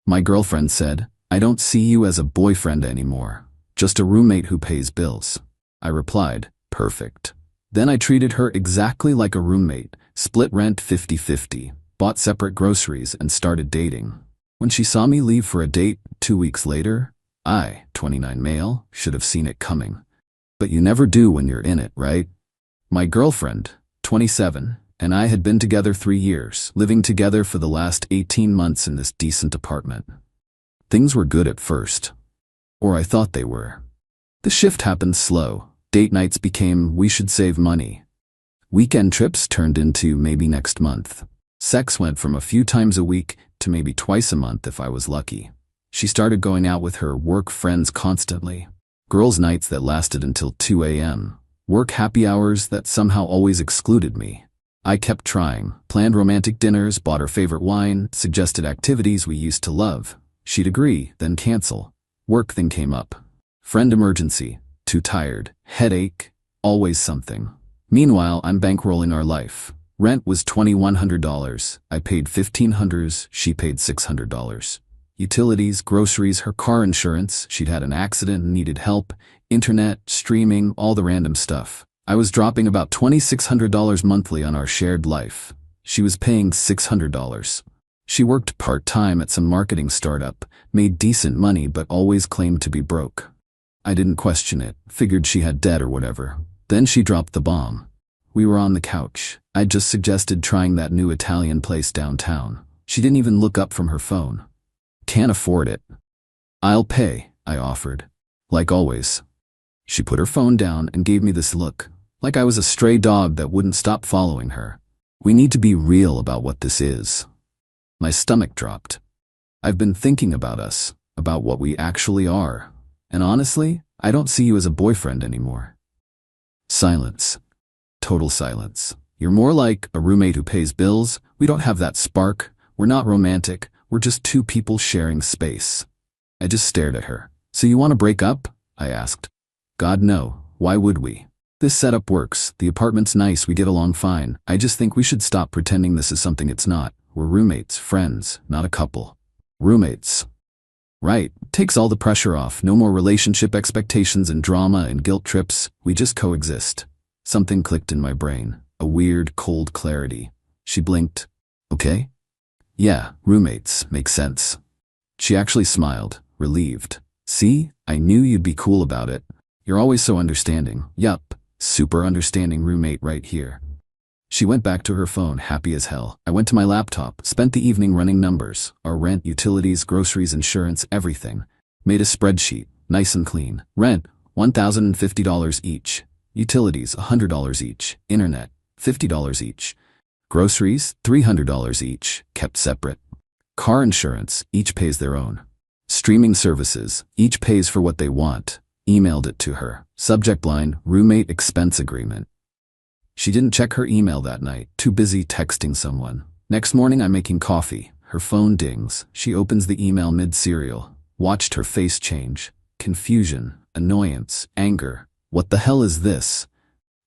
My girlfriend said, "I don't see you as a boyfriend anymore, just a roommate who pays bills." I replied, "Perfect." Then I treated her exactly like a roommate, split rent 50-50, bought separate groceries, and started dating. When she saw me leave for a date 2 weeks later, I, 29 male, should have seen it coming. But you never do when you're in it, right? My girlfriend, 27, and I had been together 3 years, living together for the last 18 months in this decent apartment. Things were good at first. Or I thought they were. The shift happened slow. Date nights became, we should save money. Weekend trips turned into maybe next month. Sex went from a few times a week to maybe twice a month if I was lucky. She started going out with her work friends constantly. Girls' nights that lasted until 2 a.m. Work happy hours that somehow always excluded me. I kept trying, planned romantic dinners, bought her favorite wine, suggested activities we used to love. She'd agree, then cancel. Work then came up. Friend emergency, too tired, headache, always something. Meanwhile, I'm bankrolling our life. Rent was $2,100. I paid $1,500, she paid $600. Utilities, groceries, her car insurance, she'd had an accident and needed help, internet, streaming, all the random stuff. I was dropping about $2,600 monthly on our shared life. She was paying $600. She worked part-time at some marketing startup, made decent money but always claimed to be broke. I didn't question it, figured she had debt or whatever. Then she dropped the bomb. We were on the couch. I just suggested trying that new Italian place downtown. She didn't even look up from her phone. "Can't afford it." "I'll pay," I offered. Like always. She put her phone down and gave me this look, like I was a stray dog that wouldn't stop following her. We need to be real about what this is. My stomach dropped. I've been thinking about us, about what we actually are. And honestly, I don't see you as a boyfriend anymore. Silence. Total silence. You're more like a roommate who pays bills. We don't have that spark. We're not romantic. We're just two people sharing space. I just stared at her. "So you want to break up?" I asked. "God, no. Why would we? This setup works. The apartment's nice. We get along fine. I just think we should stop pretending this is something it's not. We're roommates, friends, not a couple." Roommates. Right. Takes all the pressure off. No more relationship expectations and drama and guilt trips. We just coexist. Something clicked in my brain. A weird, cold clarity. She blinked. "Okay?" "Yeah, roommates. Makes sense." She actually smiled, relieved. "See? I knew you'd be cool about it. You're always so understanding." "Yup. Super understanding roommate right here." She went back to her phone, happy as hell. I went to my laptop, spent the evening running numbers. Our rent, utilities, groceries, insurance, everything. Made a spreadsheet, nice and clean. Rent, $1,050 each. Utilities, $100 each. Internet, $50 each. Groceries, $300 each, kept separate. Car insurance, each pays their own. Streaming services, each pays for what they want. Emailed it to her. Subject line, roommate expense agreement. She didn't check her email that night, too busy texting someone. Next morning I'm making coffee. Her phone dings. She opens the email mid-cereal. Watched her face change. Confusion, annoyance, anger. What the hell is this?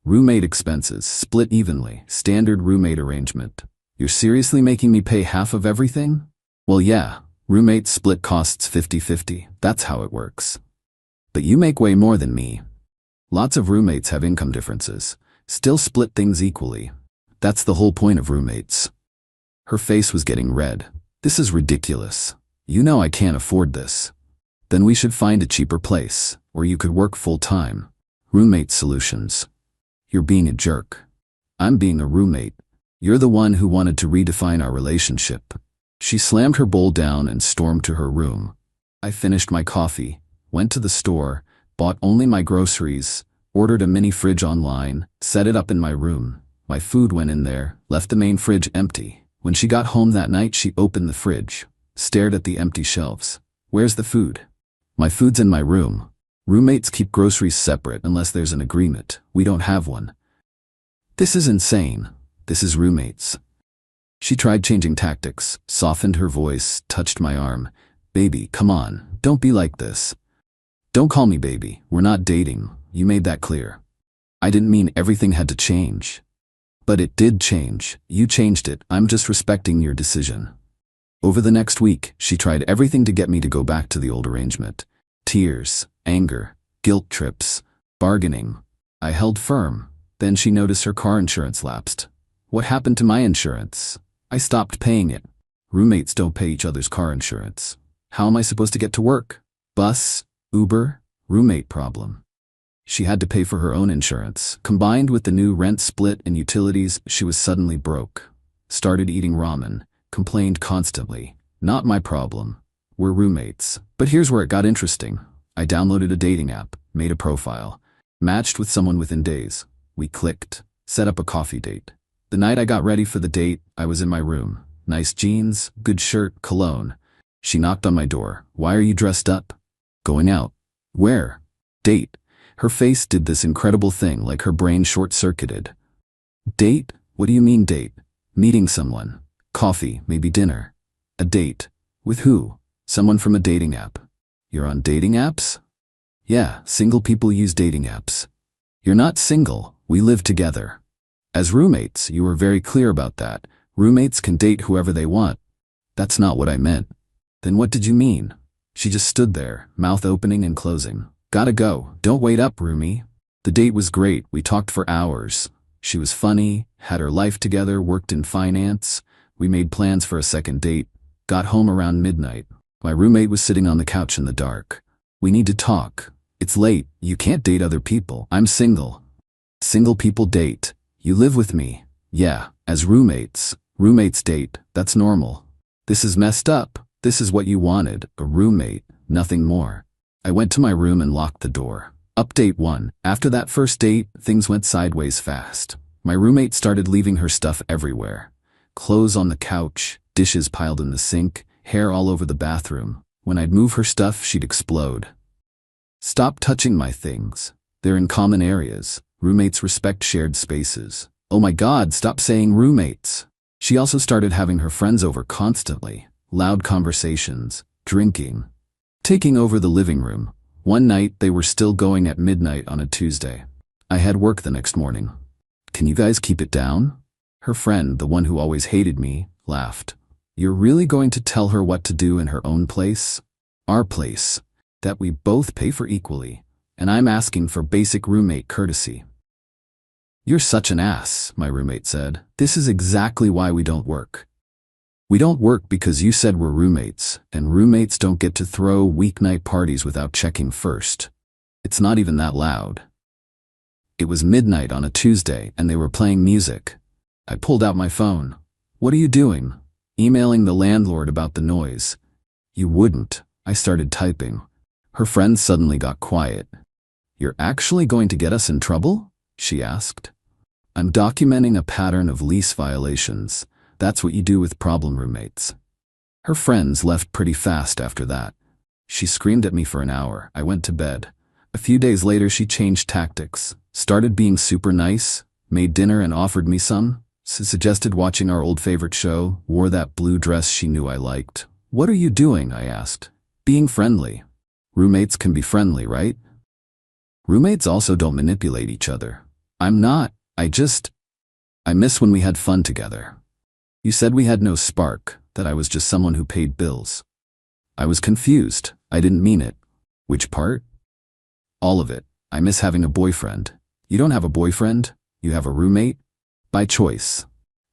Roommate expenses, split evenly, standard roommate arrangement. You're seriously making me pay half of everything? Well, yeah, roommate split costs 50-50. That's how it works. But you make way more than me. Lots of roommates have income differences. Still split things equally. That's the whole point of roommates. Her face was getting red. This is ridiculous. You know I can't afford this. Then we should find a cheaper place, where you could work full-time. Roommate solutions. You're being a jerk. I'm being a roommate. You're the one who wanted to redefine our relationship. She slammed her bowl down and stormed to her room. I finished my coffee, went to the store, bought only my groceries, ordered a mini fridge online, set it up in my room. My food went in there, left the main fridge empty. When she got home that night, she opened the fridge, stared at the empty shelves. "Where's the food?" "My food's in my room." Roommates keep groceries separate unless there's an agreement. We don't have one. This is insane. This is roommates. She tried changing tactics, softened her voice, touched my arm. "Baby, come on, don't be like this." "Don't call me baby. We're not dating. You made that clear." "I didn't mean everything had to change." "But it did change. You changed it. I'm just respecting your decision." Over the next week, she tried everything to get me to go back to the old arrangement. Tears, anger, guilt trips, bargaining. I held firm. Then she noticed her car insurance lapsed. What happened to my insurance? I stopped paying it. Roommates don't pay each other's car insurance. How am I supposed to get to work? Bus, Uber, roommate problem. She had to pay for her own insurance. Combined with the new rent split and utilities, she was suddenly broke. Started eating ramen. Complained constantly. Not my problem. We're roommates. But here's where it got interesting. I downloaded a dating app, made a profile, matched with someone within days. We clicked, set up a coffee date. The night I got ready for the date, I was in my room. Nice jeans, good shirt, cologne. She knocked on my door. Why are you dressed up? Going out. Where? Date. Her face did this incredible thing, like her brain short-circuited. Date? What do you mean date? Meeting someone. Coffee, maybe dinner. A date. With who? Someone from a dating app. You're on dating apps? Yeah, single people use dating apps. You're not single, we live together. As roommates, you were very clear about that. Roommates can date whoever they want. That's not what I meant. Then what did you mean? She just stood there, mouth opening and closing. Gotta go, don't wait up, roomie. The date was great, we talked for hours. She was funny, had her life together, worked in finance. We made plans for a second date. Got home around midnight. My roommate was sitting on the couch in the dark. We need to talk. It's late, you can't date other people. I'm single. Single people date. You live with me. Yeah, as roommates. Roommates date, that's normal. This is messed up. This is what you wanted, a roommate, nothing more. I went to my room and locked the door. Update 1. After that first date, things went sideways fast. My roommate started leaving her stuff everywhere. Clothes on the couch, dishes piled in the sink, hair all over the bathroom. When I'd move her stuff, she'd explode. Stop touching my things. They're in common areas. Roommates respect shared spaces. Oh my God, stop saying roommates. She also started having her friends over constantly. Loud conversations, drinking. Taking over the living room. One night, they were still going at midnight on a Tuesday. I had work the next morning. Can you guys keep it down? Her friend, the one who always hated me, laughed. You're really going to tell her what to do in her own place? Our place. That we both pay for equally. And I'm asking for basic roommate courtesy. You're such an ass, my roommate said. This is exactly why we don't work. We don't work because you said we're roommates, and roommates don't get to throw weeknight parties without checking first. It's not even that loud. It was midnight on a Tuesday, and they were playing music. I pulled out my phone. What are you doing? Emailing the landlord about the noise. You wouldn't. I started typing. Her friend suddenly got quiet. You're actually going to get us in trouble? She asked. I'm documenting a pattern of lease violations. That's what you do with problem roommates. Her friends left pretty fast after that. She screamed at me for an hour. I went to bed. A few days later, she changed tactics. Started being super nice, made dinner and offered me some. Suggested watching our old favorite show, wore that blue dress she knew I liked. What are you doing? I asked. Being friendly. Roommates can be friendly, right? Roommates also don't manipulate each other. I'm not. I miss when we had fun together. You said we had no spark, that I was just someone who paid bills. I was confused. I didn't mean it. Which part? All of it. I miss having a boyfriend. You don't have a boyfriend? You have a roommate? By choice.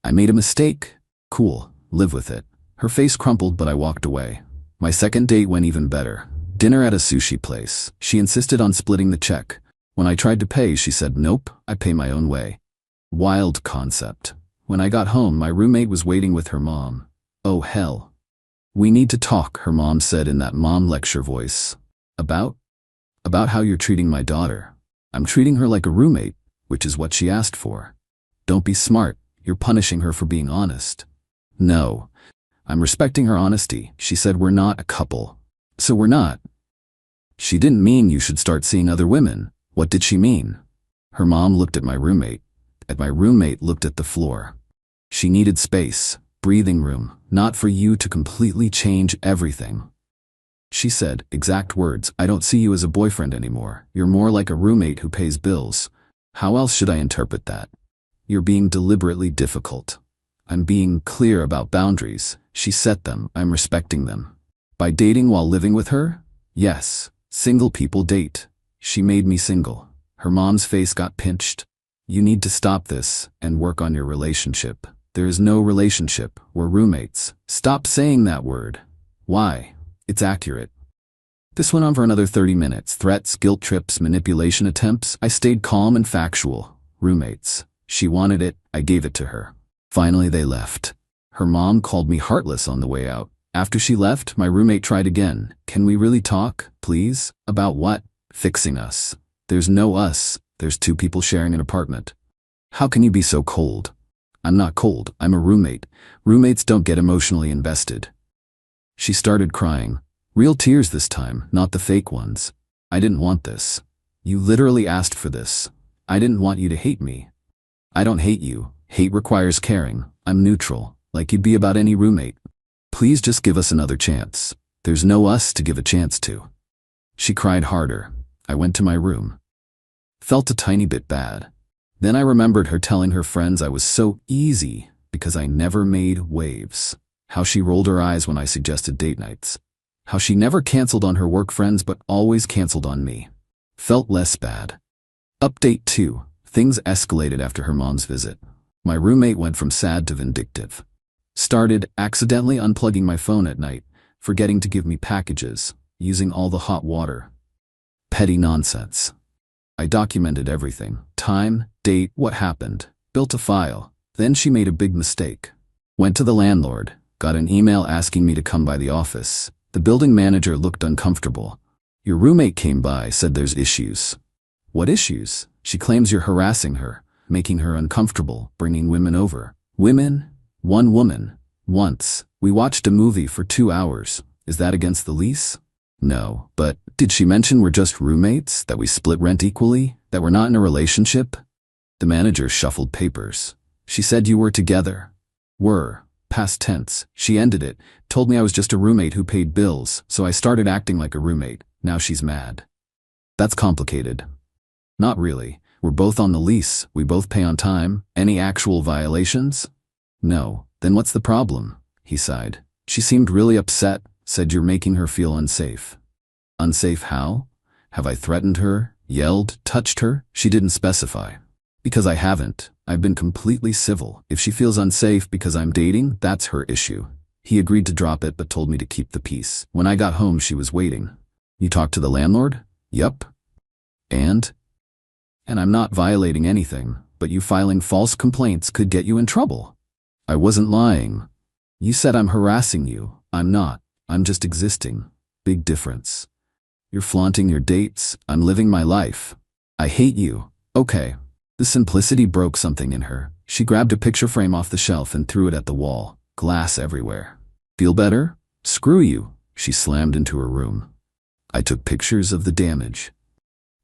I made a mistake. Cool. Live with it. Her face crumpled, but I walked away. My second date went even better. Dinner at a sushi place. She insisted on splitting the check. When I tried to pay, she said, nope, I pay my own way. Wild concept. When I got home, my roommate was waiting with her mom. Oh hell. We need to talk, her mom said in that mom lecture voice. About how you're treating my daughter. I'm treating her like a roommate, which is what she asked for. Don't be smart, you're punishing her for being honest. No. I'm respecting her honesty. She said we're not a couple. So we're not. She didn't mean you should start seeing other women. What did she mean? Her mom looked at my roommate. My roommate looked at the floor. She needed space, breathing room, not for you to completely change everything. She said, exact words, I don't see you as a boyfriend anymore. You're more like a roommate who pays bills. How else should I interpret that? You're being deliberately difficult. I'm being clear about boundaries. She set them. I'm respecting them. By dating while living with her? Yes. Single people date. She made me single. Her mom's face got pinched. You need to stop this and work on your relationship. There is no relationship. We're roommates. Stop saying that word. Why? It's accurate. This went on for another 30 minutes. Threats, guilt trips, manipulation attempts. I stayed calm and factual. Roommates. She wanted it. I gave it to her. Finally, they left. Her mom called me heartless on the way out. After she left, my roommate tried again. Can we really talk, please? About what? Fixing us. There's no us. There's two people sharing an apartment. How can you be so cold? I'm not cold. I'm a roommate. Roommates don't get emotionally invested. She started crying. Real tears this time, not the fake ones. I didn't want this. You literally asked for this. I didn't want you to hate me. I don't hate you. Hate requires caring. I'm neutral, like you'd be about any roommate. Please just give us another chance. There's no us to give a chance to. She cried harder. I went to my room. Felt a tiny bit bad. Then I remembered her telling her friends I was so easy because I never made waves. How she rolled her eyes when I suggested date nights. How she never canceled on her work friends but always canceled on me. Felt less bad. Update 2. Things escalated after her mom's visit. My roommate went from sad to vindictive. Started accidentally unplugging my phone at night, forgetting to give me packages, using all the hot water. Petty nonsense. I documented everything. Time, date, what happened. Built a file. Then she made a big mistake. Went to the landlord. Got an email asking me to come by the office. The building manager looked uncomfortable. Your roommate came by, said there's issues. What issues? She claims you're harassing her, making her uncomfortable, bringing women over. Women? One woman. Once. We watched a movie for 2 hours. Is that against the lease? No, but did she mention we're just roommates, that we split rent equally, that we're not in a relationship? The manager shuffled papers. She said you were together. Were. Past tense. She ended it, told me I was just a roommate who paid bills, so I started acting like a roommate. Now she's mad. That's complicated. Not really. We're both on the lease. We both pay on time. Any actual violations? No. Then what's the problem? He sighed. She seemed really upset, said you're making her feel unsafe. Unsafe how? Have I threatened her, yelled, touched her? She didn't specify. Because I haven't. I've been completely civil. If she feels unsafe because I'm dating, that's her issue. He agreed to drop it but told me to keep the peace. When I got home, she was waiting. You talked to the landlord? Yup. And I'm not violating anything, but you filing false complaints could get you in trouble. I wasn't lying. You said I'm harassing you. I'm not. I'm just existing. Big difference. You're flaunting your dates. I'm living my life. I hate you. Okay. The simplicity broke something in her. She grabbed a picture frame off the shelf and threw it at the wall. Glass everywhere. Feel better? Screw you. She slammed into her room. I took pictures of the damage.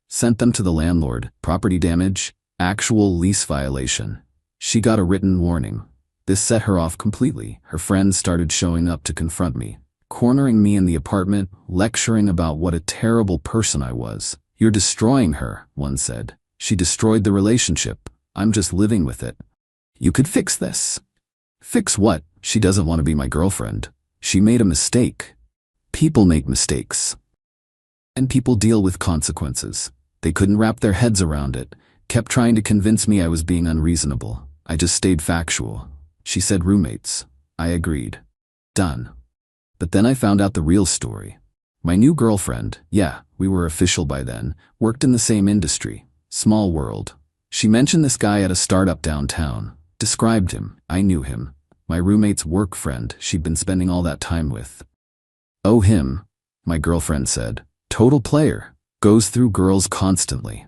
Sent them to the landlord. Property damage. Actual lease violation. She got a written warning. This set her off completely. Her friends started showing up to confront me, cornering me in the apartment, lecturing about what a terrible person I was. You're destroying her, one said. She destroyed the relationship. I'm just living with it. You could fix this. Fix what? She doesn't want to be my girlfriend. She made a mistake. People make mistakes. And people deal with consequences. They couldn't wrap their heads around it. Kept trying to convince me I was being unreasonable. I just stayed factual. She said roommates. I agreed. Done. But then I found out the real story. My new girlfriend, yeah, we were official by then, worked in the same industry. Small world. She mentioned this guy at a startup downtown. Described him. I knew him. My roommate's work friend she'd been spending all that time with. Oh, him, my girlfriend said. Total player. Goes through girls constantly.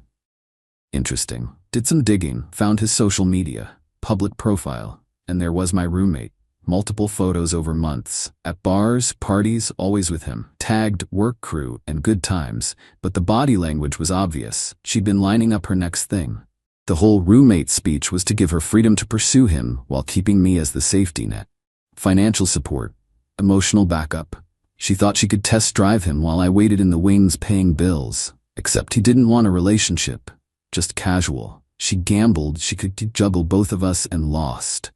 Interesting. Did some digging, found his social media, public profile, and there was my roommate. Multiple photos over months. At bars, parties, always with him. Tagged work crew and good times, but the body language was obvious. She'd been lining up her next thing. The whole roommate speech was to give her freedom to pursue him while keeping me as the safety net. Financial support. Emotional backup. She thought she could test drive him while I waited in the wings paying bills. Except he didn't want a relationship. Just casual. She gambled she could juggle both of us and lost.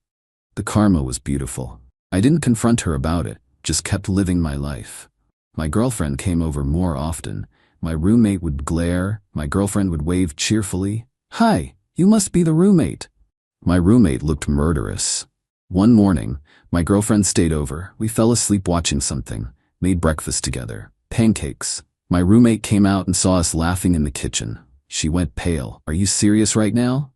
The karma was beautiful. I didn't confront her about it, just kept living my life. My girlfriend came over more often. My roommate would glare. My girlfriend would wave cheerfully. "Hi, you must be the roommate." My roommate looked murderous. One morning, my girlfriend stayed over. We fell asleep watching something, made breakfast together. Pancakes. My roommate came out and saw us laughing in the kitchen. She went pale. "Are you serious right now?"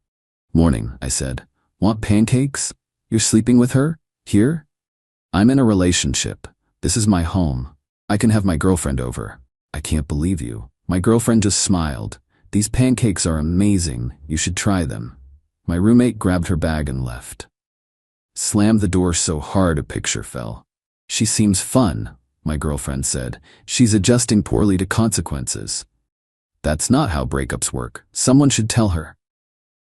"Morning," I said. "Want pancakes? You're sleeping with her? Here?" "I'm in a relationship. This is my home. I can have my girlfriend over." "I can't believe you." My girlfriend just smiled. "These pancakes are amazing. You should try them." My roommate grabbed her bag and left. Slammed the door so hard a picture fell. "She seems fun," my girlfriend said. "She's adjusting poorly to consequences." That's not how breakups work. Someone should tell her.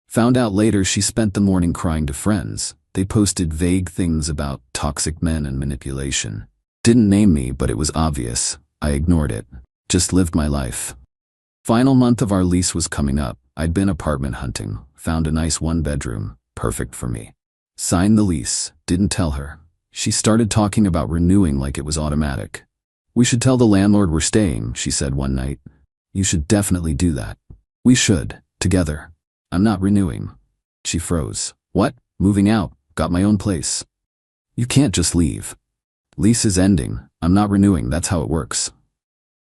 Found out later she spent the morning crying to friends. They posted vague things about toxic men and manipulation. Didn't name me, but it was obvious. I ignored it. Just lived my life. Final month of our lease was coming up. I'd been apartment hunting. Found a nice one-bedroom. Perfect for me. Signed the lease. Didn't tell her. She started talking about renewing like it was automatic. "We should tell the landlord we're staying," she said one night. "You should definitely do that." "We should. Together." "I'm not renewing." She froze. "What? Moving out. Got my own place." "You can't just leave." "Lease is ending. I'm not renewing. That's how it works."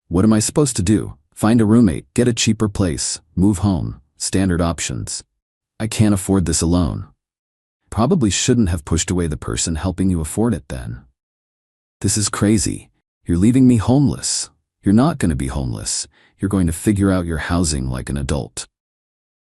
"What am I supposed to do? Find a roommate, get a cheaper place, move home, standard options." "I can't afford this alone." "Probably shouldn't have pushed away the person helping you afford it then." "This is crazy. You're leaving me homeless." "You're not going to be homeless. You're going to figure out your housing like an adult."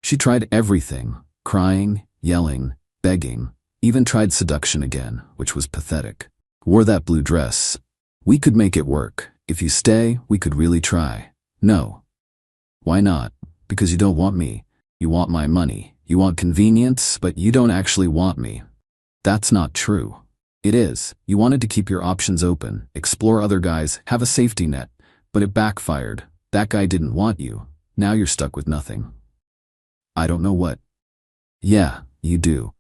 She tried everything, crying, yelling, begging, even tried seduction again, which was pathetic. Wore that blue dress. "We could make it work. If you stay, we could really try." "No." "Why not?" "Because you don't want me. You want my money. You want convenience, but you don't actually want me." "That's not true." "It is. You wanted to keep your options open, explore other guys, have a safety net, but it backfired. That guy didn't want you. Now you're stuck with nothing." "I don't know what." "Yeah, you do."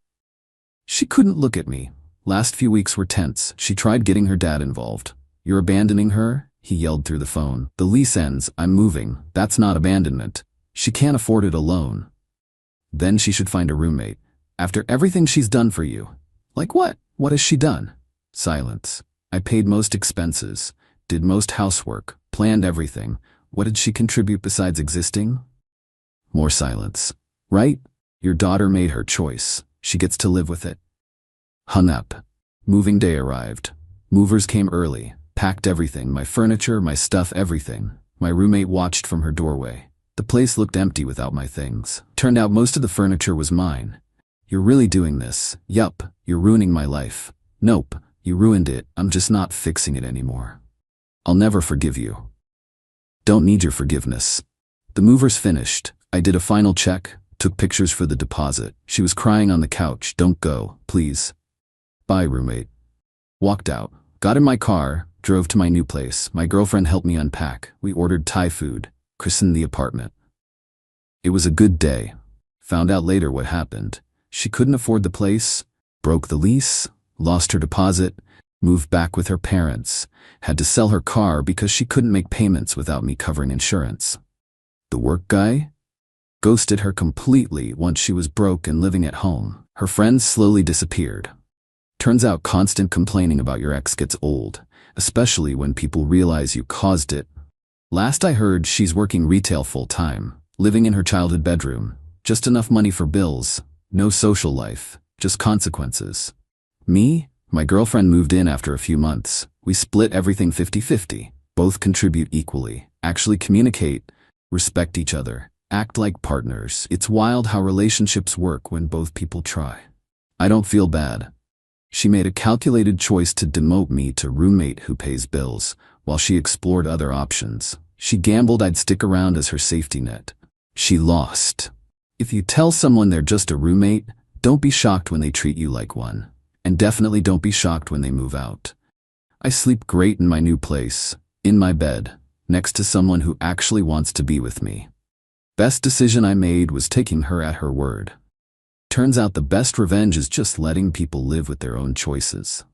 She couldn't look at me. Last few weeks were tense. She tried getting her dad involved. "You're abandoning her?" he yelled through the phone. "The lease ends. I'm moving. That's not abandonment. She can't afford it alone." "Then she should find a roommate. After everything she's done for you." "Like what? What has she done?" Silence. "I paid most expenses, did most housework, planned everything. What did she contribute besides existing?" More silence. "Right? Your daughter made her choice. She gets to live with it." Hung up. Moving day arrived. Movers came early, packed everything, my furniture, my stuff, everything. My roommate watched from her doorway. The place looked empty without my things. Turned out most of the furniture was mine. "You're really doing this?" "Yup, you're ruining my life." "Nope, you ruined it. I'm just not fixing it anymore." "I'll never forgive you." "Don't need your forgiveness." The movers finished. I did a final check, took pictures for the deposit. She was crying on the couch. "Don't go, please." "Bye, roommate." Walked out. Got in my car, drove to my new place. My girlfriend helped me unpack. We ordered Thai food, christened the apartment. It was a good day. Found out later what happened. She couldn't afford the place, broke the lease, lost her deposit, moved back with her parents, had to sell her car because she couldn't make payments without me covering insurance. The work guy ghosted her completely once she was broke and living at home. Her friends slowly disappeared. Turns out constant complaining about your ex gets old, especially when people realize you caused it. Last I heard, she's working retail full-time, living in her childhood bedroom, just enough money for bills, no social life, just consequences. Me? My girlfriend moved in after a few months. We split everything 50-50. Both contribute equally, actually communicate, respect each other, act like partners. It's wild how relationships work when both people try. I don't feel bad. She made a calculated choice to demote me to roommate who pays bills, while she explored other options. She gambled I'd stick around as her safety net. She lost. If you tell someone they're just a roommate, don't be shocked when they treat you like one. And definitely don't be shocked when they move out. I sleep great in my new place, in my bed, next to someone who actually wants to be with me. Best decision I made was taking her at her word. Turns out the best revenge is just letting people live with their own choices.